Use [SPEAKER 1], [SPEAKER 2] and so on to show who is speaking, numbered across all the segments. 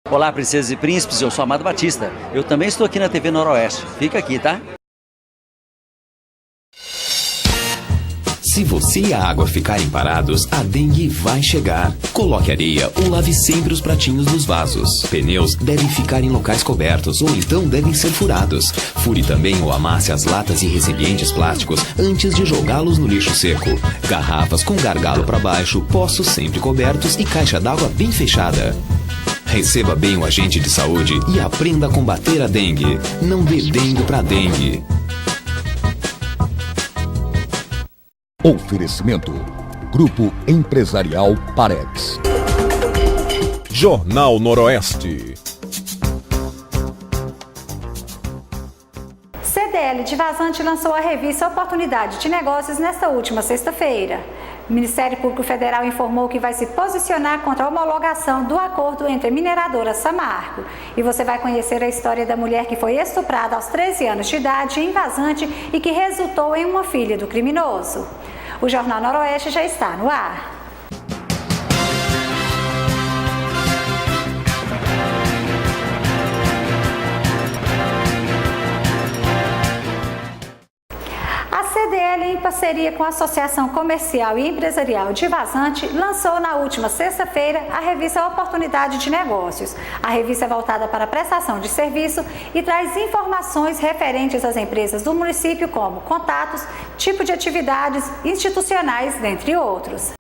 [SPEAKER 1] Olá, princesas e príncipes, eu sou Amado Batista. Eu também estou aqui na TV Noroeste. Fica aqui, tá?
[SPEAKER 2] Se você e a água ficarem parados, a dengue vai chegar. Coloque areia ou lave sempre os pratinhos nos vasos. Pneus devem ficar em locais cobertos ou então devem ser furados. Fure também ou amasse as latas e recipientes plásticos antes de jogá-los no lixo seco. Garrafas com gargalo para baixo, poços sempre cobertos e caixa d'água bem fechada. Receba bem o agente de saúde e aprenda a combater a dengue. Não dê dengue para dengue.
[SPEAKER 3] Oferecimento: Grupo Empresarial Parex.
[SPEAKER 4] Jornal Noroeste.
[SPEAKER 5] CDL de Vazante lançou a revista Oportunidade de Negócios nesta última sexta-feira. O Ministério Público Federal informou que vai se posicionar contra a homologação do acordo entre a mineradora Samarco. E você vai conhecer a história da mulher que foi estuprada aos 13 anos de idade em Vazante e que resultou em uma filha do criminoso. O Jornal Noroeste já está no ar. A CDL, em parceria com a Associação Comercial e Empresarial de Vazante, lançou na última sexta-feira a revista Oportunidade de Negócios. A revista é voltada para a prestação de serviço e traz informações referentes às empresas do município, como contatos, tipo de atividades institucionais, dentre outros.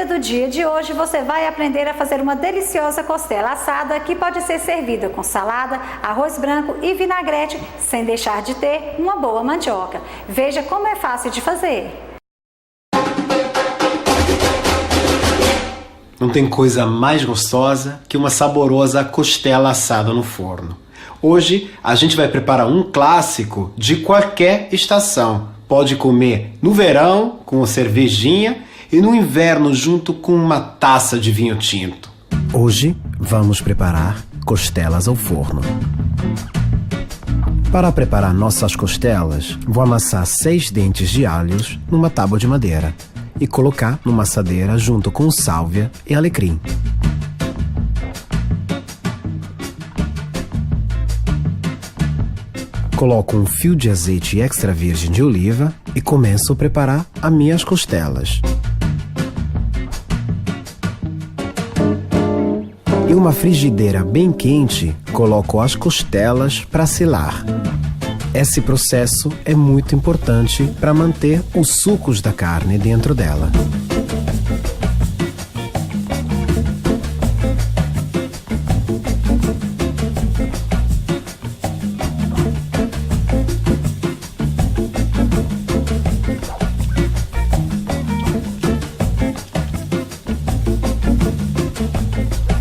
[SPEAKER 5] Do dia de hoje você vai aprender a fazer uma deliciosa costela assada que pode ser servida com salada, arroz branco e vinagrete, sem deixar de ter uma boa mandioca. Veja como é fácil de fazer.
[SPEAKER 6] Não tem coisa mais gostosa que uma saborosa costela assada no forno. Hoje a gente vai preparar um clássico de qualquer estação. Pode comer no verão com cervejinha e no inverno junto com uma taça de vinho tinto.
[SPEAKER 7] Hoje vamos preparar costelas ao forno. Para preparar nossas costelas, vou amassar 6 dentes de alhos numa tábua de madeira e colocar numa assadeira junto com sálvia e alecrim. Coloco um fio de azeite extra virgem de oliva e começo a preparar as minhas costelas. Em uma frigideira bem quente, coloco as costelas para selar. Esse processo é muito importante para manter os sucos da carne dentro dela.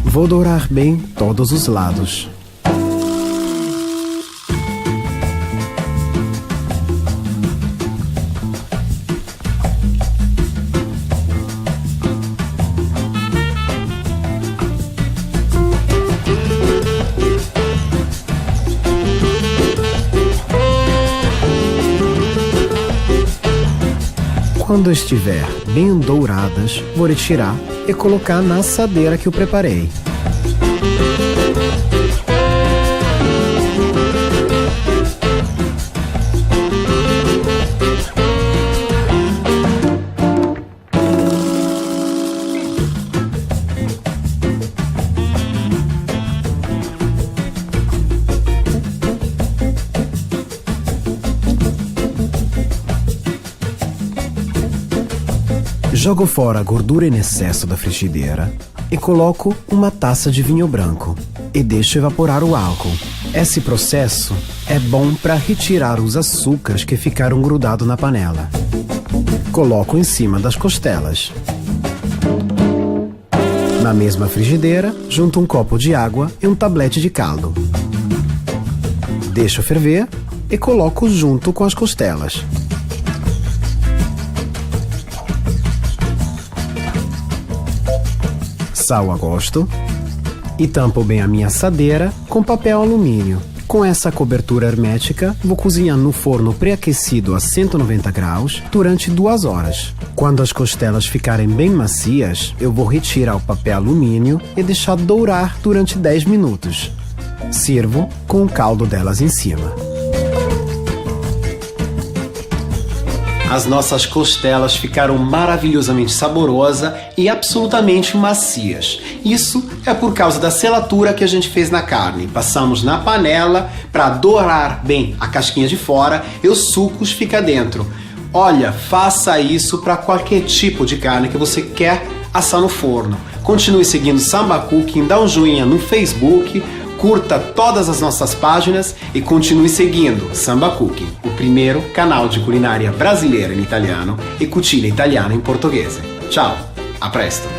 [SPEAKER 7] Vou dourar bem todos os lados. Quando estiver bem douradas, vou retirar e colocar na assadeira que eu preparei. Jogo fora a gordura em excesso da frigideira e coloco uma taça de vinho branco e deixo evaporar o álcool. Esse processo é bom para retirar os açúcares que ficaram grudados na panela. Coloco em cima das costelas. Na mesma frigideira, junto um copo de água e um tablete de caldo. Deixo ferver e coloco junto com as costelas. Sal a gosto e tampo bem a minha assadeira com papel alumínio. Com essa cobertura hermética, vou cozinhar no forno pré-aquecido a 190 graus durante 2 horas. Quando as costelas ficarem bem macias, eu vou retirar o papel alumínio e deixar dourar durante 10 minutos. Sirvo com o caldo delas em cima.
[SPEAKER 6] As nossas costelas ficaram maravilhosamente saborosas e absolutamente macias. Isso é por causa da selatura que a gente fez na carne. Passamos na panela para dourar bem a casquinha de fora e os sucos ficam dentro. Olha, faça isso para qualquer tipo de carne que você quer assar no forno. Continue seguindo Samba Cooking, dá um joinha no Facebook, curta todas as nossas páginas e continue seguindo Samba Cooking, o primeiro canal de culinária brasileira em italiano e cucina italiana em português. Ciao, a presto!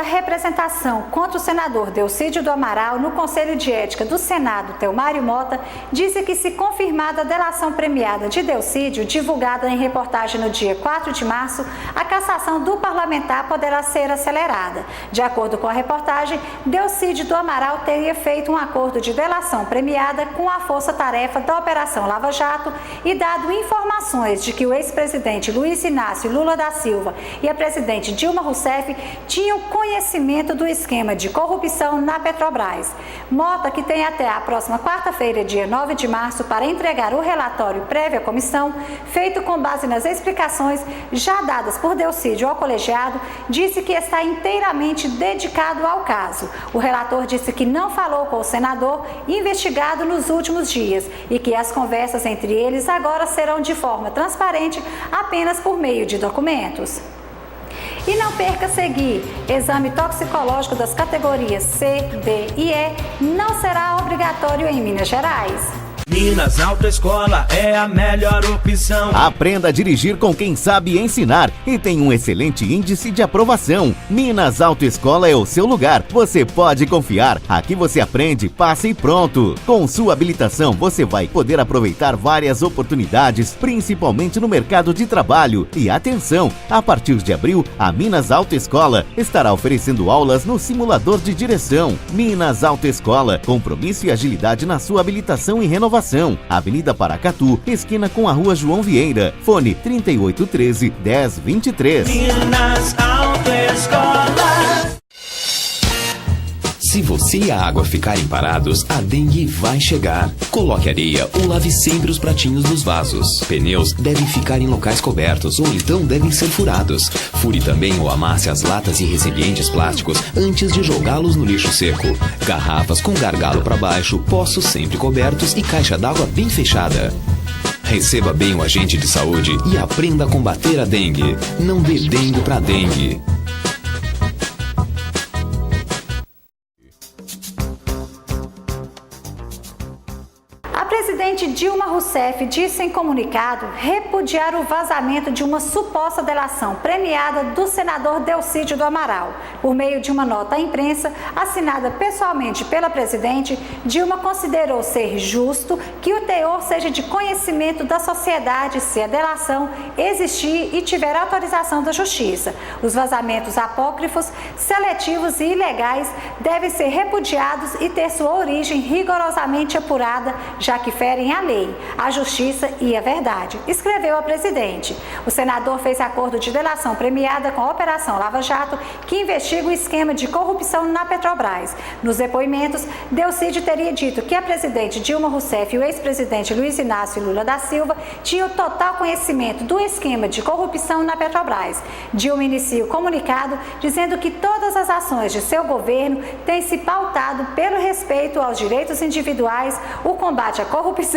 [SPEAKER 5] Representação contra o senador Delcídio do Amaral no Conselho de Ética do Senado, Telmário Mota, disse que, se confirmada a delação premiada de Delcídio, divulgada em reportagem no dia 4 de março, a cassação do parlamentar poderá ser acelerada. De acordo com a reportagem, Delcídio do Amaral teria feito um acordo de delação premiada com a força-tarefa da Operação Lava Jato e dado informações de que o ex-presidente Luiz Inácio Lula da Silva e a presidente Dilma Rousseff tinham conhecimento do esquema de corrupção na Petrobras. Mota, que tem até a próxima quarta-feira, dia 9 de março, para entregar o relatório prévio à comissão, feito com base nas explicações já dadas por Delcídio ao colegiado, disse que está inteiramente dedicado ao caso. O relator disse que não falou com o senador investigado nos últimos dias e que as conversas entre eles agora serão de forma transparente apenas por meio de documentos. E não perca seguir. Exame toxicológico das categorias C, D e E não será obrigatório em Minas Gerais.
[SPEAKER 4] Minas Autoescola é a melhor opção.
[SPEAKER 8] Aprenda a dirigir com quem sabe ensinar e tem um excelente índice de aprovação. Minas Autoescola é o seu lugar. Você pode confiar. Aqui você aprende, passa e pronto. Com sua habilitação, você vai poder aproveitar várias oportunidades, principalmente no mercado de trabalho. E atenção, a partir de abril, a Minas Autoescola estará oferecendo aulas no simulador de direção. Minas Autoescola, compromisso e agilidade na sua habilitação e renovação. Avenida Paracatu, esquina com a Rua João Vieira. Fone 3813-1023.
[SPEAKER 4] Minas Autoescola.
[SPEAKER 2] Se você e a água ficarem parados, a dengue vai chegar. Coloque areia ou lave sempre os pratinhos nos vasos. Pneus devem ficar em locais cobertos ou então devem ser furados. Fure também ou amasse as latas e recipientes plásticos antes de jogá-los no lixo seco. Garrafas com gargalo para baixo, poços sempre cobertos e caixa d'água bem fechada. Receba bem o agente de saúde e aprenda a combater a dengue. Não dê dengue para dengue.
[SPEAKER 5] A presidente Dilma Rousseff disse em comunicado repudiar o vazamento de uma suposta delação premiada do senador Delcídio do Amaral. Por meio de uma nota à imprensa, assinada pessoalmente pela presidente, Dilma considerou ser justo que o teor seja de conhecimento da sociedade se a delação existir e tiver autorização da Justiça. Os vazamentos apócrifos, seletivos e ilegais devem ser repudiados e ter sua origem rigorosamente apurada, já que ferem a lei, a justiça e a verdade, escreveu a presidente. O senador fez acordo de delação premiada com a Operação Lava Jato, que investiga o esquema de corrupção na Petrobras. Nos depoimentos, Delcídio teria dito que a presidente Dilma Rousseff e o ex-presidente Luiz Inácio Lula da Silva tinham total conhecimento do esquema de corrupção na Petrobras. Dilma inicia o comunicado dizendo que todas as ações de seu governo têm se pautado pelo respeito aos direitos individuais, o combate à corrupção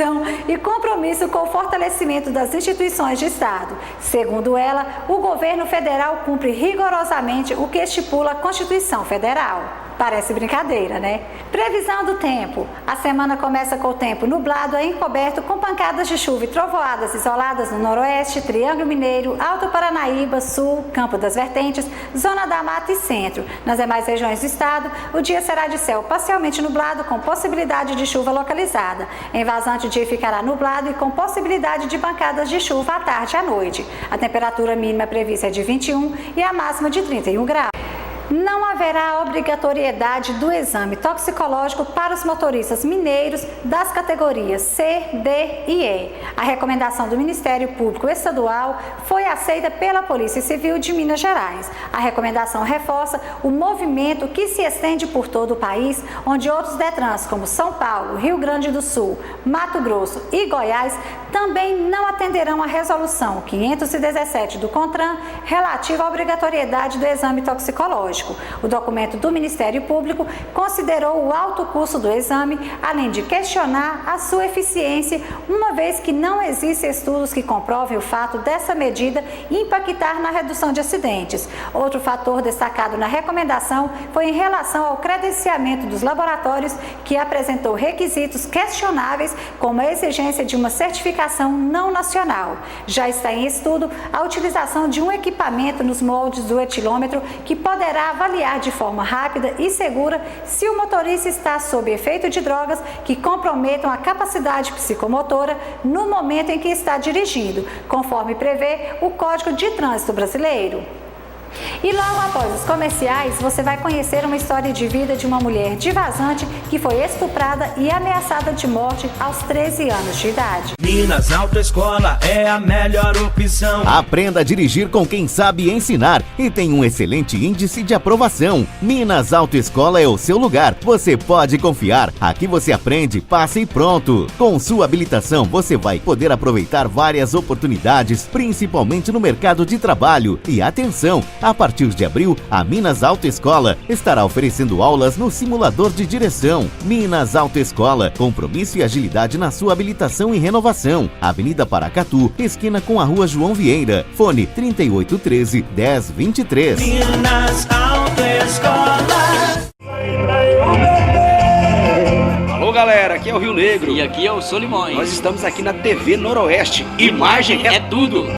[SPEAKER 5] e com compromisso com o fortalecimento das instituições de Estado. Segundo ela, o governo federal cumpre rigorosamente o que estipula a Constituição Federal. Parece brincadeira, né? Previsão do tempo. A semana começa com o tempo nublado a encoberto com pancadas de chuva e trovoadas isoladas no noroeste, Triângulo Mineiro, Alto Paranaíba, Sul, Campo das Vertentes, Zona da Mata e Centro. Nas demais regiões do estado, o dia será de céu parcialmente nublado com possibilidade de chuva localizada. Em Vazante, o dia ficará nublado e com possibilidade de pancadas de chuva à tarde e à noite. A temperatura mínima prevista é de 21 e a máxima de 31 graus. Não haverá obrigatoriedade do exame toxicológico para os motoristas mineiros das categorias C, D e E. A recomendação do Ministério Público Estadual foi aceita pela Polícia Civil de Minas Gerais. A recomendação reforça o movimento que se estende por todo o país, onde outros DETRANs, como São Paulo, Rio Grande do Sul, Mato Grosso e Goiás, também não atenderão à resolução 517 do CONTRAN relativa à obrigatoriedade do exame toxicológico. O documento do Ministério Público considerou o alto custo do exame, além de questionar a sua eficiência, uma vez que não existem estudos que comprovem o fato dessa medida impactar na redução de acidentes. Outro fator destacado na recomendação foi em relação ao credenciamento dos laboratórios, que apresentou requisitos questionáveis, como a exigência de uma certificação não nacional. Já está em estudo a utilização de um equipamento nos moldes do etilômetro que poderá avaliar de forma rápida e segura se o motorista está sob efeito de drogas que comprometam a capacidade psicomotora no momento em que está dirigindo, conforme prevê o Código de Trânsito Brasileiro. E logo após os comerciais, você vai conhecer uma história de vida de uma mulher de Vazante que foi estuprada e ameaçada de morte aos 13 anos de idade.
[SPEAKER 4] Minas Autoescola é a melhor opção.
[SPEAKER 8] Aprenda a dirigir com quem sabe ensinar e tem um excelente índice de aprovação. Minas Autoescola é o seu lugar. Você pode confiar. Aqui você aprende, passa e pronto. Com sua habilitação, você vai poder aproveitar várias oportunidades, principalmente no mercado de trabalho. E atenção! A partir de abril, a Minas Autoescola estará oferecendo aulas no simulador de direção. Minas Autoescola, compromisso e agilidade na sua habilitação e renovação. Avenida Paracatu, esquina com a Rua João Vieira. Fone 3813-1023.
[SPEAKER 4] Minas Autoescola.
[SPEAKER 9] Alô galera, aqui é o Rio Negro.
[SPEAKER 1] E aqui é o Solimões.
[SPEAKER 9] Nós estamos aqui na TV Noroeste. Imagem é tudo.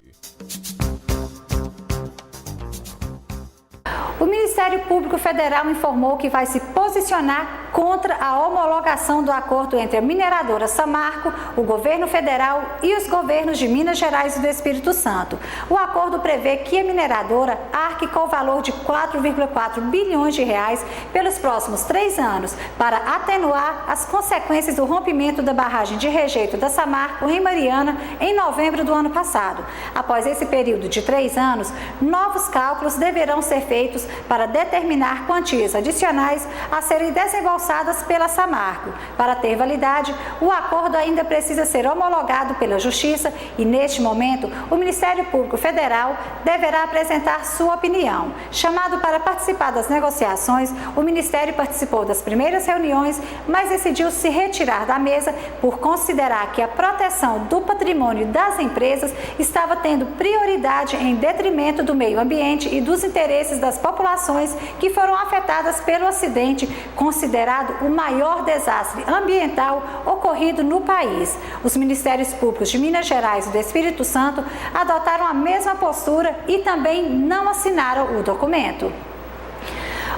[SPEAKER 5] O Ministério Público Federal informou que vai se posicionar contra a homologação do acordo entre a mineradora Samarco, o governo federal e os governos de Minas Gerais e do Espírito Santo. O acordo prevê que a mineradora arque com o valor de 4,4 bilhões de reais pelos próximos 3 anos para atenuar as consequências do rompimento da barragem de rejeito da Samarco em Mariana em novembro do ano passado. Após esse período de 3 anos, novos cálculos deverão ser feitos para determinar quantias adicionais a serem desembolsadas pela Samarco. Para ter validade, o acordo ainda precisa ser homologado pela Justiça e, neste momento, o Ministério Público Federal deverá apresentar sua opinião. Chamado para participar das negociações, o Ministério participou das primeiras reuniões, mas decidiu se retirar da mesa por considerar que a proteção do patrimônio das empresas estava tendo prioridade em detrimento do meio ambiente e dos interesses das populações que foram afetadas pelo acidente, considerado o maior desastre ambiental ocorrido no país. Os Ministérios Públicos de Minas Gerais e do Espírito Santo adotaram a mesma postura e também não assinaram o documento.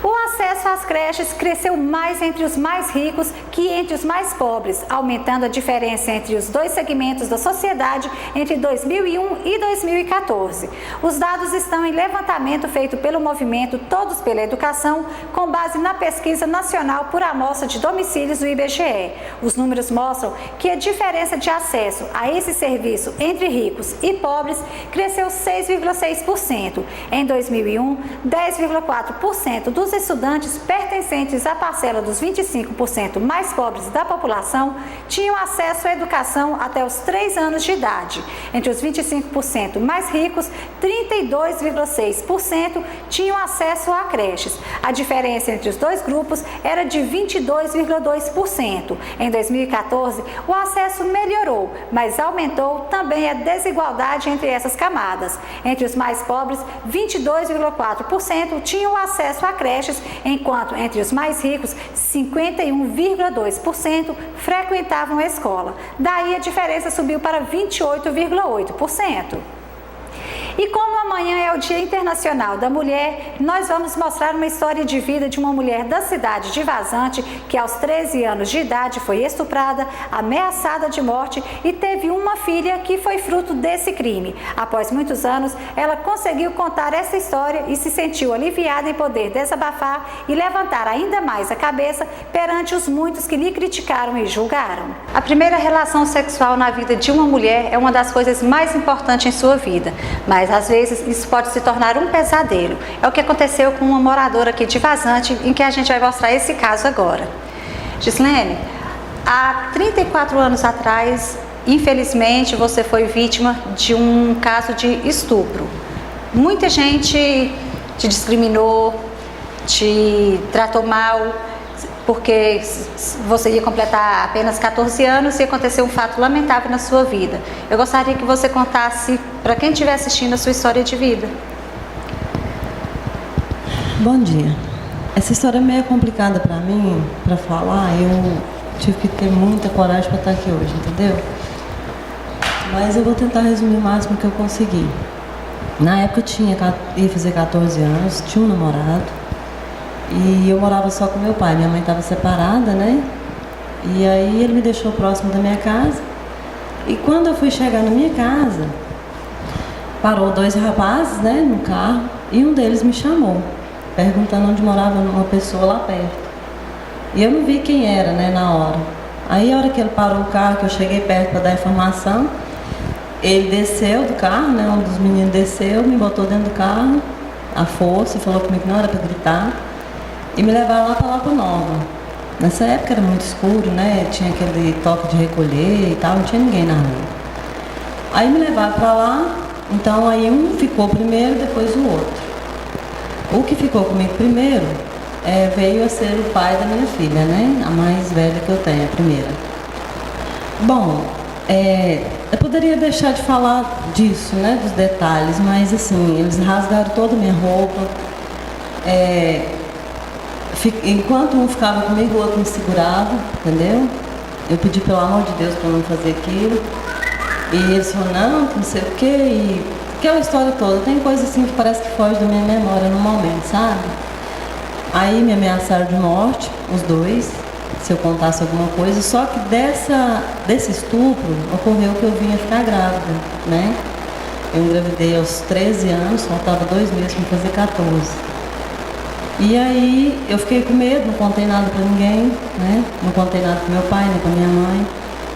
[SPEAKER 5] O acesso às creches cresceu mais entre os mais ricos que entre os mais pobres, aumentando a diferença entre os dois segmentos da sociedade entre 2001 e 2014. Os dados estão em levantamento feito pelo movimento Todos pela Educação, com base na pesquisa nacional por amostra de domicílios do IBGE. Os números mostram que a diferença de acesso a esse serviço entre ricos e pobres cresceu 6,6%. Em 2001, 10,4% dos estudantes pertencentes à parcela dos 25% mais mais pobres da população tinham acesso à educação até os 3 anos de idade. Entre os 25% mais ricos, 32,6% tinham acesso a creches. A diferença entre os dois grupos era de 22,2%. Em 2014, o acesso melhorou, mas aumentou também a desigualdade entre essas camadas. Entre os mais pobres, 22,4% tinham acesso a creches, enquanto entre os mais ricos, 51,2% frequentavam a escola. Daí a diferença subiu para 28,8%. E como amanhã é o Dia Internacional da Mulher, nós vamos mostrar uma história de vida de uma mulher da cidade de Vazante que aos 13 anos de idade foi estuprada, ameaçada de morte e teve uma filha que foi fruto desse crime. Após muitos anos, ela conseguiu contar essa história e se sentiu aliviada em poder desabafar e levantar ainda mais a cabeça perante os muitos que lhe criticaram e julgaram. A primeira relação sexual na vida de uma mulher é uma das coisas mais importantes em sua vida, mas às vezes isso pode se tornar um pesadelo. É o que aconteceu com uma moradora aqui de Vazante, em que a gente vai mostrar esse caso agora. Gislene, há 34 anos atrás, infelizmente, você foi vítima de um caso de estupro. Muita gente te discriminou, te tratou mal, porque você ia completar apenas 14 anos e aconteceu um fato lamentável na sua vida. Eu gostaria que você contasse para quem estiver assistindo a sua história de vida.
[SPEAKER 10] Bom dia. Essa história é meio complicada para mim, para falar. Eu tive que ter muita coragem para estar aqui hoje, entendeu? Mas eu vou tentar resumir o máximo que eu conseguir. Na época eu ia fazer 14 anos, tinha um namorado. E eu morava só com meu pai, minha mãe estava separada, né? E aí ele me deixou próximo da minha casa. E quando eu fui chegar na minha casa, parou 2 rapazes, né, no carro, e um deles me chamou, perguntando onde morava uma pessoa lá perto. E eu não vi quem era, né, na hora. Aí a hora que ele parou o carro, que eu cheguei perto para dar informação, ele desceu do carro, né, um dos meninos desceu, me botou dentro do carro, à força, falou comigo que não era para gritar. E me levaram lá para Lapa Nova. Nessa época era muito escuro, né? Tinha aquele toque de recolher e tal, não tinha ninguém na rua. Aí me levaram para lá, então aí um ficou primeiro, depois o outro. O que ficou comigo primeiro veio a ser o pai da minha filha, né? A mais velha que eu tenho, a primeira. Bom, eu poderia deixar de falar disso, né? Dos detalhes, mas assim, eles rasgaram toda a minha roupa. Enquanto um ficava comigo, o outro me segurava, entendeu? Eu pedi pelo amor de Deus para não fazer aquilo. E eles falaram, não sei o quê, e aquela história toda. Tem coisa assim que parece que foge da minha memória no momento, sabe? Aí me ameaçaram de morte, os dois, se eu contasse alguma coisa. Só que desse estupro ocorreu que eu vinha ficar grávida, né? Eu engravidei aos 13 anos, faltava 2 meses para fazer 14. E aí eu fiquei com medo, não contei nada para ninguém, né? Não contei nada para meu pai, nem para minha mãe.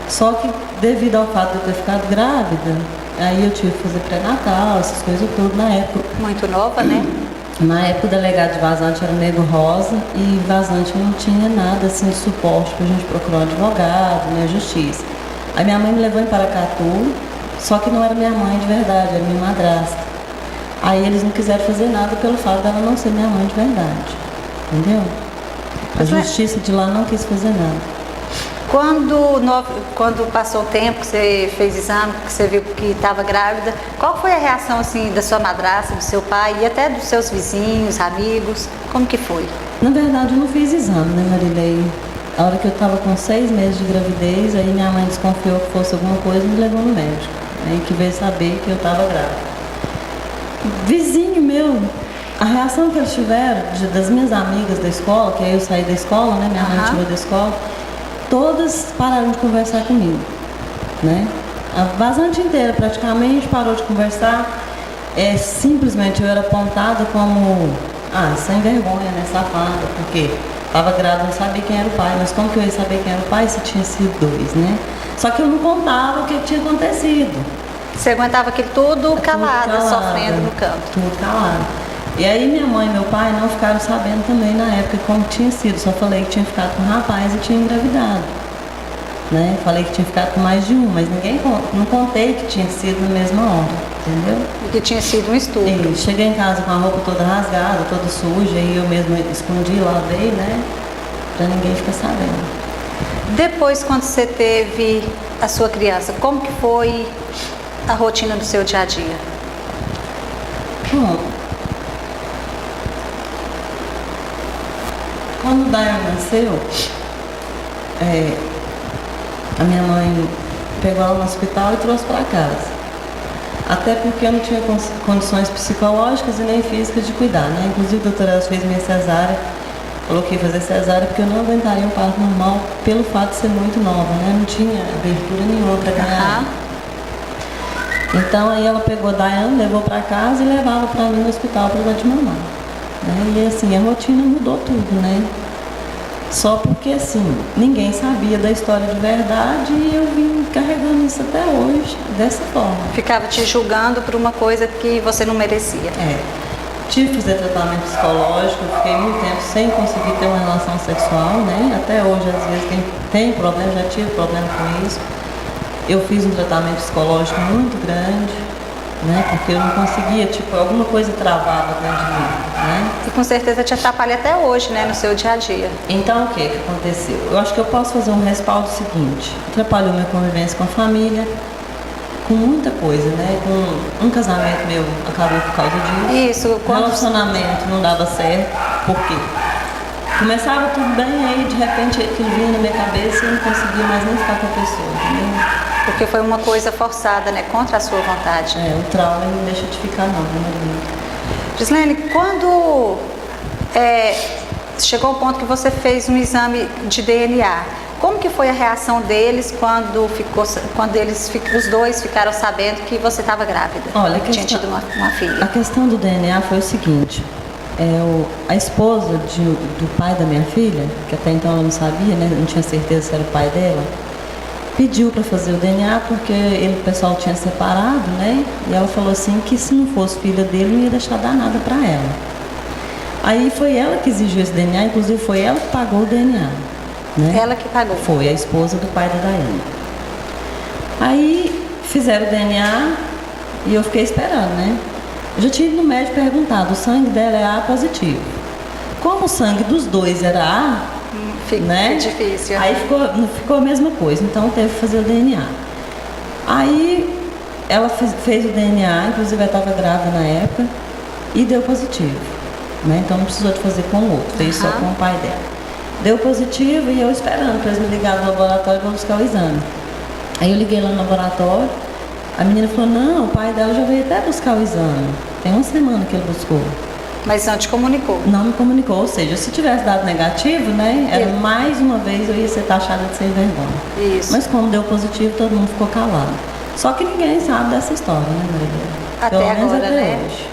[SPEAKER 10] Só que devido ao fato de eu ter ficado grávida, aí eu tive que fazer pré-natal, essas coisas todas na época.
[SPEAKER 5] Muito nova, né?
[SPEAKER 10] Na época o delegado de Vazante era Nego Rosa e Vazante não tinha nada assim de suporte para a gente procurar um advogado, né? Justiça. Aí minha mãe me levou em Paracatu, só que não era minha mãe de verdade, era minha madrasta. Aí eles não quiseram fazer nada pelo fato dela não ser minha mãe de verdade, entendeu? A justiça de lá não quis fazer nada.
[SPEAKER 5] Quando passou o tempo que você fez exame, que você viu que estava grávida, qual foi a reação assim da sua madrasta, do seu pai e até dos seus vizinhos, amigos? Como que foi?
[SPEAKER 10] Na verdade eu não fiz exame, né, Marilei? A hora que eu estava com 6 meses de gravidez, aí minha mãe desconfiou que fosse alguma coisa e me levou no médico. Aí que veio saber que eu estava grávida. Vizinho meu, a reação que eles tiveram das minhas amigas da escola, que aí eu saí da escola, né? Minha mãe tirou da escola, todas pararam de conversar comigo, né? A Vazante inteira praticamente parou de conversar. Simplesmente eu era apontada como sem vergonha, né? Safada, porque estava grávida, não sabia quem era o pai, mas como que eu ia saber quem era o pai se tinha sido 2, né? Só que eu não contava o que tinha acontecido.
[SPEAKER 5] Você aguentava aquilo tudo calada, sofrendo no canto.
[SPEAKER 10] Tudo calado. E aí minha mãe e meu pai não ficaram sabendo também na época como tinha sido. Só falei que tinha ficado com um rapaz e tinha engravidado. Né? Falei que tinha ficado com mais de um, mas não contei que tinha sido na mesma hora, entendeu?
[SPEAKER 5] E que tinha sido um estupro.
[SPEAKER 10] E cheguei em casa com a roupa toda rasgada, toda suja, e eu mesma escondi, lavei, né? Pra ninguém ficar sabendo.
[SPEAKER 5] Depois, quando você teve a sua criança, como que foi a rotina do seu dia a dia?
[SPEAKER 10] Bom, quando o Dayan nasceu, a minha mãe pegou ela no hospital e trouxe para casa. Até porque eu não tinha condições psicológicas e nem físicas de cuidar, né? Inclusive a doutora fez minha cesárea, falou que ia fazer cesárea porque eu não aguentaria um parto normal pelo fato de ser muito nova, né? Não tinha abertura nenhuma para ganhar. Então aí ela pegou a Dayan, levou para casa e levava para mim no hospital para dar de mamar. Né? E assim, a rotina mudou tudo, né? Só porque assim, ninguém sabia da história de verdade e eu vim carregando isso até hoje, dessa forma.
[SPEAKER 5] Ficava te julgando por uma coisa que você não merecia.
[SPEAKER 10] Tive que fazer tratamento psicológico, fiquei muito tempo sem conseguir ter uma relação sexual, né? Até hoje, às vezes, tem problema, já tive problema com isso. Eu fiz um tratamento psicológico muito grande, né? Porque eu não conseguia, alguma coisa travava dentro de mim, né?
[SPEAKER 5] E com certeza te atrapalha até hoje, né? No seu dia a dia.
[SPEAKER 10] Então, o que aconteceu? Eu acho que eu posso fazer um respaldo seguinte. Atrapalhou minha convivência com a família, com muita coisa, né? Com um casamento meu acabou por causa disso.
[SPEAKER 5] Isso.
[SPEAKER 10] O relacionamento não dava certo. Por quê? Começava tudo bem, aí de repente aquilo vinha na minha cabeça e eu não conseguia mais nem ficar com a pessoa, entendeu?
[SPEAKER 5] Porque foi uma coisa forçada, né? Contra a sua vontade.
[SPEAKER 10] O trauma não deixa de ficar não, né?
[SPEAKER 5] Gislene, quando chegou o ponto que você fez um exame de DNA, como que foi a reação deles quando os dois ficaram sabendo que você estava grávida?
[SPEAKER 10] Olha,
[SPEAKER 5] tinha tido uma filha.
[SPEAKER 10] A questão do DNA foi o seguinte, a esposa do pai da minha filha, que até então ela não sabia, né, não tinha certeza se era o pai dela, pediu para fazer o DNA porque o pessoal tinha separado, né, e ela falou assim que se não fosse filha dele não ia deixar dar nada para ela. Aí foi ela que exigiu esse DNA, inclusive foi ela que pagou o DNA. Né?
[SPEAKER 5] Ela que pagou?
[SPEAKER 10] Foi, a esposa do pai da Daiane. Aí fizeram o DNA e eu fiquei esperando, né? Eu já tinha ido no médico perguntado, o sangue dela é A positivo. Como o sangue dos dois era A, né?
[SPEAKER 5] Difícil.
[SPEAKER 10] Aí ficou a mesma coisa, então teve que fazer o DNA. Aí ela fez o DNA, inclusive ela estava grávida na época, e deu positivo. Né? Então não precisou de fazer com o outro, fez só com o pai dela. Deu positivo e eu esperando para eles me ligarem no laboratório para buscar o exame. Aí eu liguei lá no laboratório, a menina falou, não, o pai dela já veio até buscar o exame. Tem uma semana que ele buscou.
[SPEAKER 5] Mas não te comunicou?
[SPEAKER 10] Não me comunicou, ou seja, se tivesse dado negativo, né, era mais uma vez eu ia ser taxada de sem vergonha.
[SPEAKER 5] Isso.
[SPEAKER 10] Mas como deu positivo, todo mundo ficou calado. Só que ninguém sabe dessa história, né, Maria?
[SPEAKER 5] Até agora, né?
[SPEAKER 10] Hoje.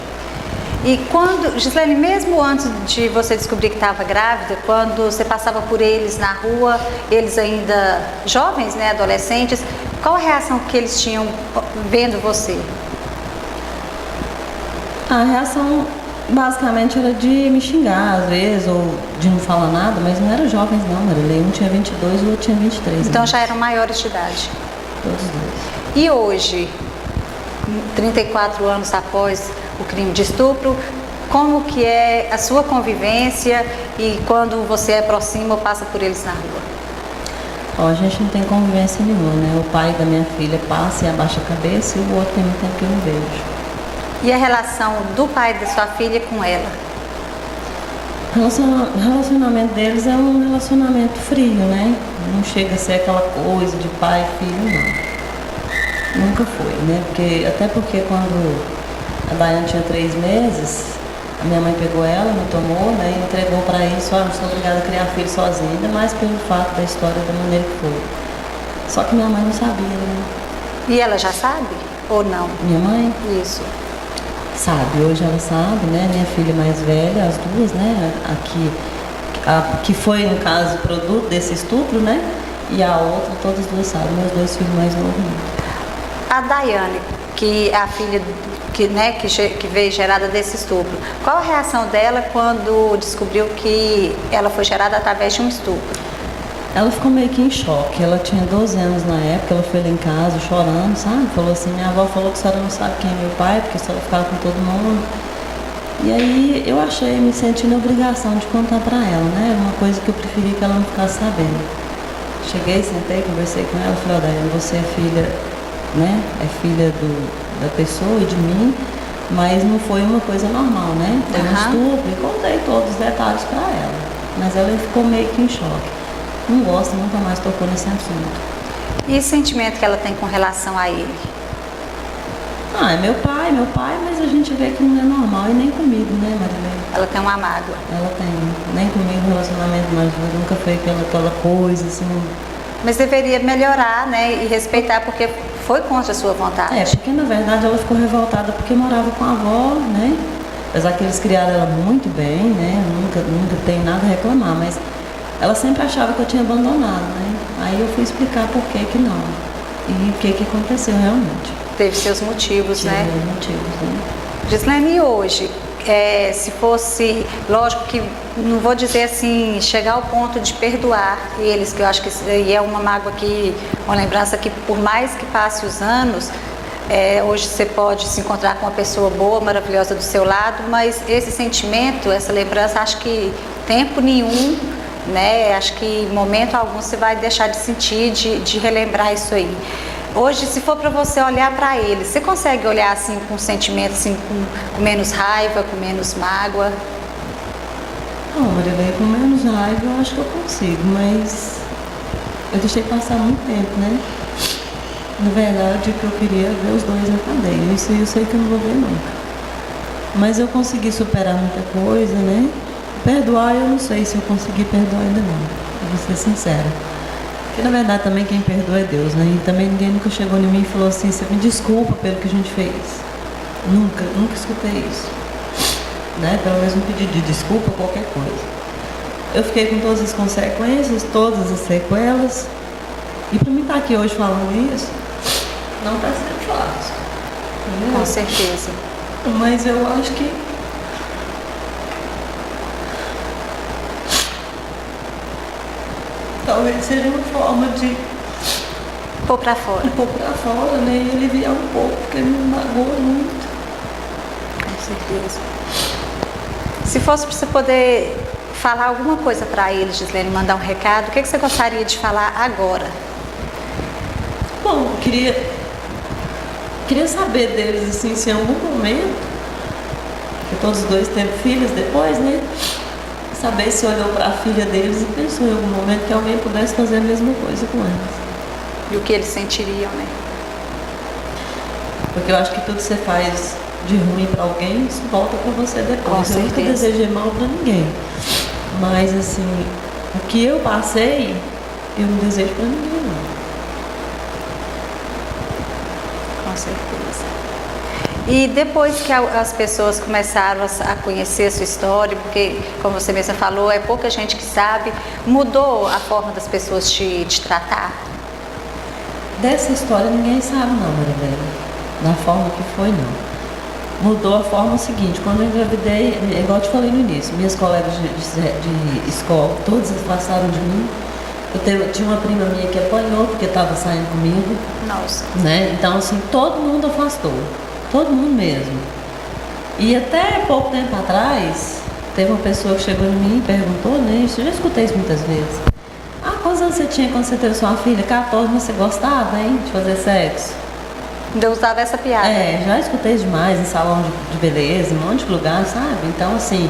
[SPEAKER 5] E quando, Gislene, mesmo antes de você descobrir que estava grávida, quando você passava por eles na rua, eles ainda jovens, né, adolescentes, qual a reação que eles tinham vendo você?
[SPEAKER 10] A reação basicamente era de me xingar às vezes, ou de não falar nada, mas não eram jovens não, Marilei. Um tinha 22 e o outro tinha 23.
[SPEAKER 5] Então já eram maiores de idade?
[SPEAKER 10] Todos dois.
[SPEAKER 5] E hoje, 34 anos após o crime de estupro, como que é a sua convivência e quando você aproxima ou passa por eles na rua?
[SPEAKER 10] Ó, a gente não tem convivência nenhuma, né? O pai da minha filha passa e abaixa a cabeça e o outro tem muito tempo que eu não vejo.
[SPEAKER 5] E a relação do pai da sua filha com ela?
[SPEAKER 10] O relacionamento deles é um relacionamento frio, né? Não chega a ser aquela coisa de pai e filho, não. Nunca foi, né? Até porque quando a Daiane tinha 3 meses, a minha mãe pegou ela, me tomou, né, e entregou para isso, não sou obrigada a criar filho sozinha, ainda mais pelo fato da história da maneira que foi. Só que minha mãe não sabia, né?
[SPEAKER 5] E ela já sabe ou não?
[SPEAKER 10] Minha mãe?
[SPEAKER 5] Isso.
[SPEAKER 10] Sabe, hoje ela sabe, né? Minha filha mais velha, as duas, né? Que foi, no caso, produto desse estupro, né? E a outra, todas duas sabem, meus 2 filhos mais novos.
[SPEAKER 5] A Daiane, que é a filha que veio gerada desse estupro. Qual a reação dela quando descobriu que ela foi gerada através de um estupro?
[SPEAKER 10] Ela ficou meio que em choque. Ela tinha 12 anos na época, ela foi lá em casa chorando, sabe? Falou assim, minha avó falou que a senhora não sabe quem é meu pai, porque a senhora ficava com todo mundo. E aí eu achei, me senti na obrigação de contar pra ela, né? Era uma coisa que eu preferia que ela não ficasse sabendo. Cheguei, sentei, conversei com ela, falei, Daiane, você é filha, né? É filha da pessoa e de mim, mas não foi uma coisa normal, né? Foi um estupro, e contei todos os detalhes pra ela. Mas ela ficou meio que em choque. Não gosta, nunca mais tocou nesse assunto.
[SPEAKER 5] E o sentimento que ela tem com relação a ele?
[SPEAKER 10] Ah, é meu pai, mas a gente vê que não é normal, e nem comigo, né, Marilene?
[SPEAKER 5] Ela tem uma mágoa?
[SPEAKER 10] Ela tem. Nem comigo o relacionamento, mas nunca foi aquela coisa, assim.
[SPEAKER 5] Mas deveria melhorar, né, e respeitar, porque foi contra a sua vontade.
[SPEAKER 10] É, porque na verdade ela ficou revoltada porque morava com a avó, né? Apesar que eles criaram ela muito bem, né? Nunca tem nada a reclamar, mas ela sempre achava que eu tinha abandonado, né? Aí eu fui explicar por que não. E o que aconteceu realmente.
[SPEAKER 5] Teve seus motivos, né?
[SPEAKER 10] Teve motivos, né?
[SPEAKER 5] Gislene, e hoje, se fosse, lógico que não vou dizer assim, chegar ao ponto de perdoar eles, que eu acho que isso aí é uma mágoa que, uma lembrança que por mais que passe os anos, hoje você pode se encontrar com uma pessoa boa, maravilhosa do seu lado, mas esse sentimento, essa lembrança, acho que tempo nenhum, né? Acho que em momento algum você vai deixar de sentir, de relembrar isso aí. Hoje, se for para você olhar para ele, você consegue olhar assim com sentimento, assim, com menos raiva, com menos mágoa?
[SPEAKER 10] Não, Marilene, com menos raiva eu acho que eu consigo, mas eu deixei passar muito tempo, né? Na verdade, o que eu queria é ver os dois na cadeia. Isso eu sei que eu não vou ver nunca. Mas eu consegui superar muita coisa, né? Perdoar, eu não sei se eu consegui perdoar ainda não, vou ser sincera. Porque na verdade também quem perdoa é Deus, né? E também ninguém nunca chegou em mim e falou assim, você me desculpa pelo que a gente fez. Nunca escutei isso. Né? Pelo menos um pedido de desculpa, qualquer coisa. Eu fiquei com todas as consequências, todas as sequelas. E para mim estar aqui hoje falando isso, não está sendo fácil. Entendeu?
[SPEAKER 5] Com certeza.
[SPEAKER 10] Mas eu acho que talvez seja uma forma de
[SPEAKER 5] pôr pra fora.
[SPEAKER 10] Né? E aliviar um pouco, porque me magoa muito.
[SPEAKER 5] Com certeza. Se fosse para você poder falar alguma coisa para eles, Gislene, mandar um recado, o que você gostaria de falar agora?
[SPEAKER 10] Bom, eu queria saber deles, assim, se em algum momento, que todos os dois têm filhas depois, né? Saber se olhou para a filha deles e pensou em algum momento que alguém pudesse fazer a mesma coisa com elas.
[SPEAKER 5] E o que eles sentiriam, né?
[SPEAKER 10] Porque eu acho que tudo que você faz de ruim para alguém, isso volta para você depois.
[SPEAKER 5] Com
[SPEAKER 10] eu nunca
[SPEAKER 5] certeza.
[SPEAKER 10] desejei mal para ninguém. Mas, assim, o que eu passei, eu não desejo para ninguém, não.
[SPEAKER 5] Com certeza. E depois que as pessoas começaram a conhecer a sua história, porque, como você mesma falou, é pouca gente que sabe, mudou a forma das pessoas te tratar?
[SPEAKER 10] Dessa história ninguém sabe não, Marilene. Da forma que foi, não. Mudou a forma seguinte, quando eu engravidei, igual eu te falei no início, minhas colegas de escola, todas passaram de mim. Tinha uma prima minha que apanhou porque estava saindo comigo.
[SPEAKER 5] Nossa.
[SPEAKER 10] Né? Então, assim, todo mundo afastou. Todo mundo mesmo. E até pouco tempo atrás, teve uma pessoa que chegou em mim e perguntou, né? Eu já escutei isso muitas vezes. Quantos anos você tinha quando você teve sua filha? 14, mas você gostava, hein? De fazer sexo?
[SPEAKER 5] Eu usava essa piada.
[SPEAKER 10] Já escutei demais em salão de beleza, em um monte de lugar, sabe? Então, assim,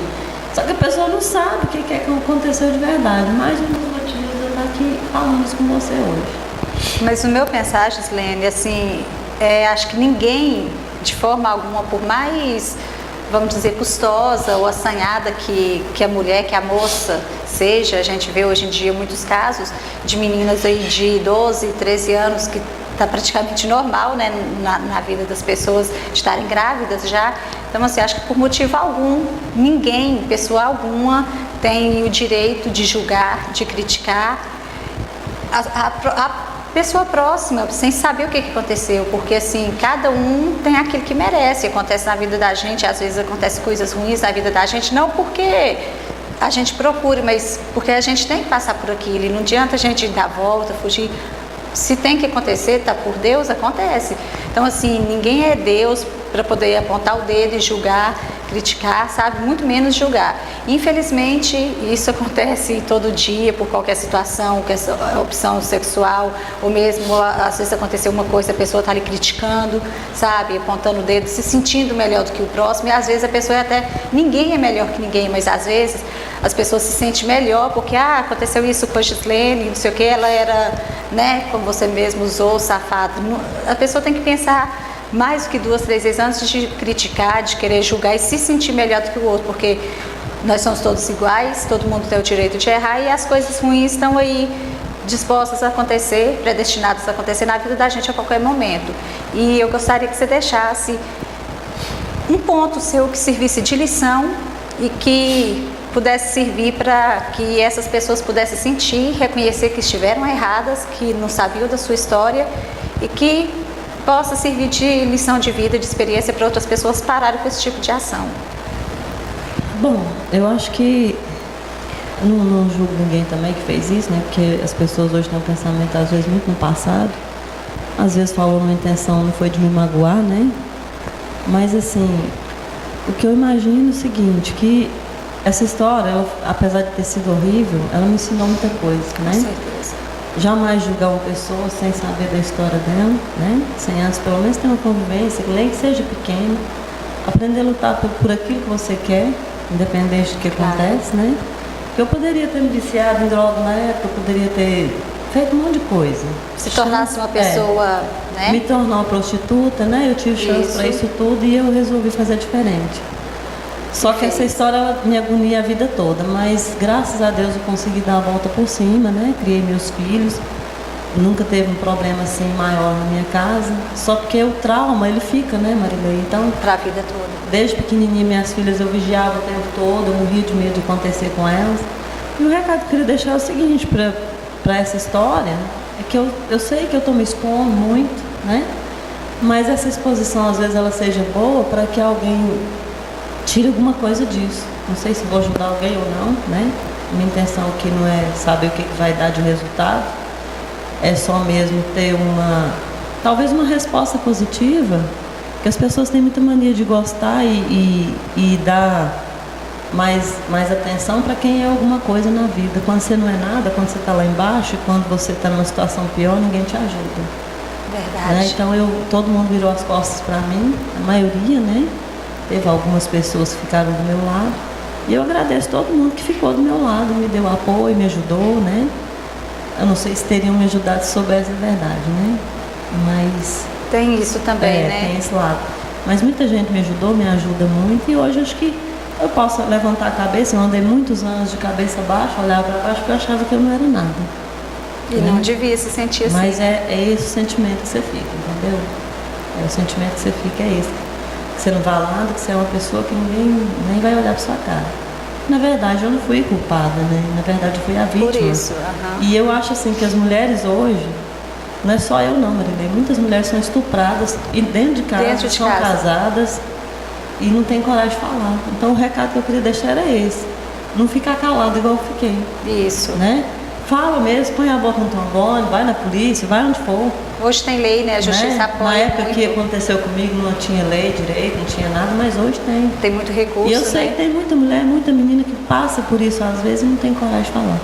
[SPEAKER 10] só que a pessoa não sabe o que aconteceu de verdade. Mais um dos motivos de eu estar aqui falando isso com você hoje.
[SPEAKER 5] Mas no meu pensar, Gislene, assim, acho que ninguém, de forma alguma, por mais, vamos dizer, custosa ou assanhada que a mulher, que a moça seja, a gente vê hoje em dia muitos casos de meninas aí de 12, 13 anos que está praticamente normal, né, na vida das pessoas de estarem grávidas já. Então, assim, acho que por motivo algum, ninguém, pessoa alguma, tem o direito de julgar, de criticar pessoa próxima, sem saber o que aconteceu, porque assim, cada um tem aquilo que merece, acontece na vida da gente, às vezes acontecem coisas ruins na vida da gente, não porque a gente procura, mas porque a gente tem que passar por aquilo, e não adianta a gente dar a volta, fugir. Se tem que acontecer, tá por Deus, acontece. Então assim, ninguém é Deus para poder apontar o dedo e julgar, criticar, sabe? Muito menos julgar. Infelizmente, isso acontece todo dia, por qualquer situação, qualquer opção sexual, ou mesmo, às vezes aconteceu uma coisa, a pessoa está ali criticando, sabe? Apontando o dedo, se sentindo melhor do que o próximo, e às vezes a pessoa até, ninguém é melhor que ninguém, mas às vezes as pessoas se sentem melhor, porque, aconteceu isso com a Gislene, não sei o que, ela era, né, como você mesmo usou, safado. A pessoa tem que pensar mais do que 2, 3 vezes antes de criticar, de querer julgar e se sentir melhor do que o outro, porque nós somos todos iguais, todo mundo tem o direito de errar e as coisas ruins estão aí dispostas a acontecer, predestinadas a acontecer na vida da gente a qualquer momento. E eu gostaria que você deixasse um ponto seu que servisse de lição e que pudesse servir para que essas pessoas pudessem sentir, reconhecer que estiveram erradas, que não sabiam da sua história e que possa servir de lição de vida, de experiência para outras pessoas pararem com esse tipo de ação.
[SPEAKER 10] Bom, eu acho que não julgo ninguém também que fez isso, né? Porque as pessoas hoje têm um pensamento às vezes muito no passado, às vezes falou uma intenção, não foi de me magoar, né? Mas assim, o que eu imagino é o seguinte, que essa história, apesar de ter sido horrível, ela me ensinou muita coisa, né? Com certeza. Jamais julgar uma pessoa sem saber da história dela, né? Sem antes pelo menos ter uma convivência, nem que seja pequena, aprender a lutar por aquilo que você quer, independente do que acontece, né? Porque eu poderia ter me viciado em droga na época, eu poderia ter feito um monte de coisa.
[SPEAKER 5] Se tornasse uma pessoa, né?
[SPEAKER 10] Me tornar uma prostituta, né? Eu tive chance para isso tudo e eu resolvi fazer diferente. Só que essa história me agonia a vida toda, mas graças a Deus eu consegui dar a volta por cima, né? Criei meus filhos, nunca teve um problema assim maior na minha casa, só porque o trauma ele fica, né, Marilei? Então,
[SPEAKER 5] pra vida toda.
[SPEAKER 10] Desde pequenininha minhas filhas eu vigiava o tempo todo, eu morria de medo de acontecer com elas. E o recado que eu queria deixar é o seguinte para essa história, é que eu sei que eu estou me expondo muito, né? Mas essa exposição às vezes ela seja boa para que alguém tire alguma coisa disso. Não sei se vou ajudar alguém ou não, né? Minha intenção aqui não é saber o que vai dar de resultado, é só mesmo ter talvez uma resposta positiva, porque as pessoas têm muita mania de gostar e dar mais atenção para quem é alguma coisa na vida. Quando você não é nada, quando você está lá embaixo, quando você está numa situação pior, ninguém te ajuda.
[SPEAKER 5] Verdade.
[SPEAKER 10] Né? Então todo mundo virou as costas para mim, a maioria, né? Teve algumas pessoas que ficaram do meu lado. E eu agradeço todo mundo que ficou do meu lado, me deu apoio, me ajudou, né? Eu não sei se teriam me ajudado se soubesse a verdade, né? Mas...
[SPEAKER 5] Tem isso também, né?
[SPEAKER 10] Tem esse lado. Mas muita gente me ajudou, me ajuda muito. E hoje acho que eu posso levantar a cabeça. Eu andei muitos anos de cabeça baixa, olhar para baixo, porque eu achava que eu não era nada.
[SPEAKER 5] E não devia se sentir assim.
[SPEAKER 10] Mas é esse o sentimento que você fica, entendeu? O sentimento que você fica é esse. Que você não vai lá, que você é uma pessoa que ninguém nem vai olhar para sua cara. Na verdade, eu não fui culpada, né? Na verdade, eu fui a vítima.
[SPEAKER 5] Por isso,
[SPEAKER 10] E eu acho assim que as mulheres hoje, não é só eu não, Marilei, muitas mulheres são estupradas e dentro de casa são casadas e não tem coragem de falar. Então o recado que eu queria deixar era esse. Não ficar calado igual eu fiquei.
[SPEAKER 5] Isso.
[SPEAKER 10] Né? Fala mesmo, põe a boca no trombone, vai na polícia, vai onde for.
[SPEAKER 5] Hoje tem lei, né? A justiça apoia.
[SPEAKER 10] Na época que aconteceu comigo não tinha lei direito, não tinha nada, mas hoje tem.
[SPEAKER 5] Tem muito recurso,
[SPEAKER 10] e eu sei que tem muita mulher, muita menina que passa por isso às vezes e não tem coragem de falar.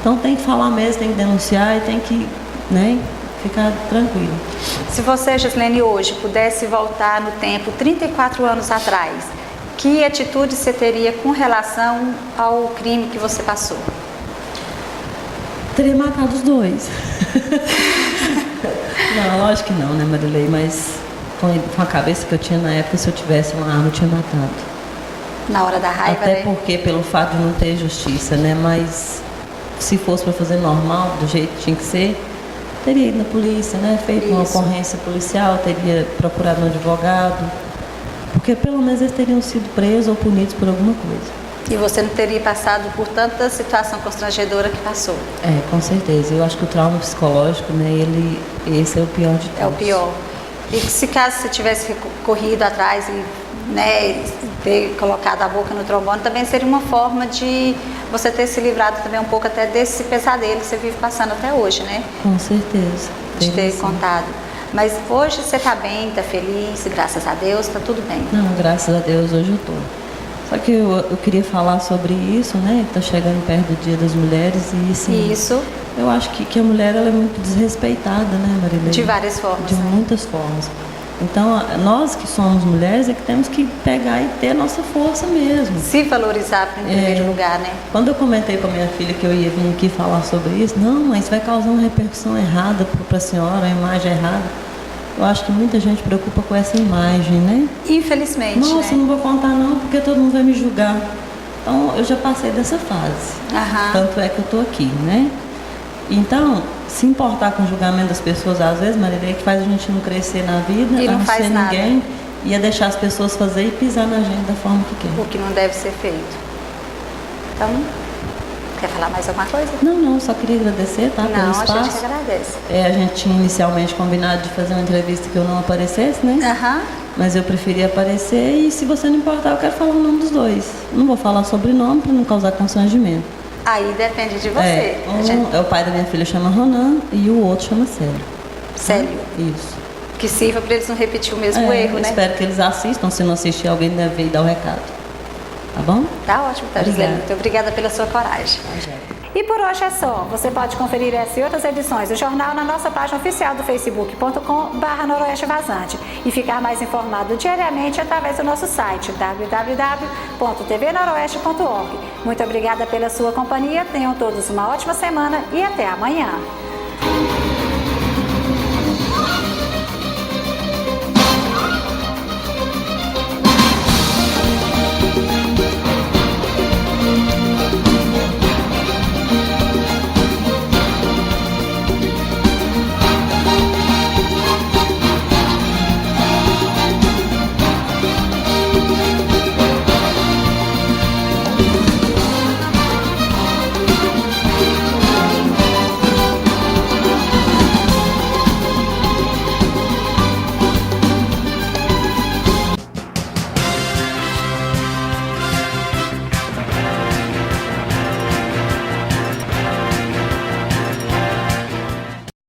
[SPEAKER 10] Então tem que falar mesmo, tem que denunciar e tem que, né, ficar tranquilo.
[SPEAKER 5] Se você, Gislene, hoje pudesse voltar no tempo 34 anos atrás, que atitude você teria com relação ao crime que você passou?
[SPEAKER 10] Teria matado os dois. Não, lógico que não, né, Marilei? Mas com a cabeça que eu tinha na época, se eu tivesse uma arma, eu tinha matado.
[SPEAKER 5] Na hora da raiva,
[SPEAKER 10] até
[SPEAKER 5] né?
[SPEAKER 10] Porque pelo fato de não ter justiça, né? Mas se fosse para fazer normal, do jeito que tinha que ser, teria ido na polícia, né? Feito uma ocorrência policial, teria procurado um advogado. Porque pelo menos eles teriam sido presos ou punidos por alguma coisa.
[SPEAKER 5] E você não teria passado por tanta situação constrangedora que passou.
[SPEAKER 10] Com certeza. Eu acho que o trauma psicológico, né, esse é o pior de todos.
[SPEAKER 5] É o pior. E se caso você tivesse corrido atrás e, né, ter colocado a boca no trombone, também seria uma forma de você ter se livrado também um pouco até desse pesadelo que você vive passando até hoje, né?
[SPEAKER 10] Com certeza.
[SPEAKER 5] De ter contado. Mas hoje você está bem, está feliz, graças a Deus, está tudo bem.
[SPEAKER 10] Não, graças a Deus hoje eu estou. Só que eu queria falar sobre isso, né? Está chegando perto do Dia das Mulheres e assim,
[SPEAKER 5] isso.
[SPEAKER 10] Eu acho que a mulher ela é muito desrespeitada, né, Marilene?
[SPEAKER 5] De várias formas.
[SPEAKER 10] De muitas formas. Então, nós que somos mulheres é que temos que pegar e ter a nossa força mesmo.
[SPEAKER 5] Se valorizar em primeiro lugar, né?
[SPEAKER 10] Quando eu comentei com a minha filha que eu ia vir aqui falar sobre isso, não, mas vai causar uma repercussão errada para a senhora, uma imagem errada. Eu acho que muita gente preocupa com essa imagem, né?
[SPEAKER 5] Infelizmente,
[SPEAKER 10] Nossa,
[SPEAKER 5] né?
[SPEAKER 10] não vou contar não, porque todo mundo vai me julgar. Então, eu já passei dessa fase. Tanto é que eu estou aqui, né? Então, se importar com o julgamento das pessoas, às vezes, Marília, é que faz a gente não crescer na vida,
[SPEAKER 5] e não faz
[SPEAKER 10] ser
[SPEAKER 5] nada.
[SPEAKER 10] Ninguém, ia deixar as pessoas fazer e pisar na gente da forma que quer.
[SPEAKER 5] O que não deve ser feito. Então, quer falar mais alguma coisa?
[SPEAKER 10] Não, só queria agradecer, tá? Pelo espaço.
[SPEAKER 5] Não, a gente que agradece.
[SPEAKER 10] A gente tinha inicialmente combinado de fazer uma entrevista que eu não aparecesse, né? Mas eu preferi aparecer e se você não importar, eu quero falar o nome dos dois. Não vou falar sobrenome para não causar constrangimento.
[SPEAKER 5] Aí depende de você.
[SPEAKER 10] O pai da minha filha chama Ronan e o outro chama Célio.
[SPEAKER 5] Célio?
[SPEAKER 10] Isso.
[SPEAKER 5] Que sirva para eles não repetir o mesmo erro, né?
[SPEAKER 10] Espero que eles assistam. Se não assistir, alguém deve ir dar o recado. Tá bom?
[SPEAKER 5] Tá ótimo, tá, Gisele. Muito obrigada pela sua coragem. E por hoje é só. Você pode conferir essa e outras edições do jornal na nossa página oficial do facebook.com/Noroeste Vazante e ficar mais informado diariamente através do nosso site www.tvnoroeste.org. Muito obrigada pela sua companhia. Tenham todos uma ótima semana e até amanhã.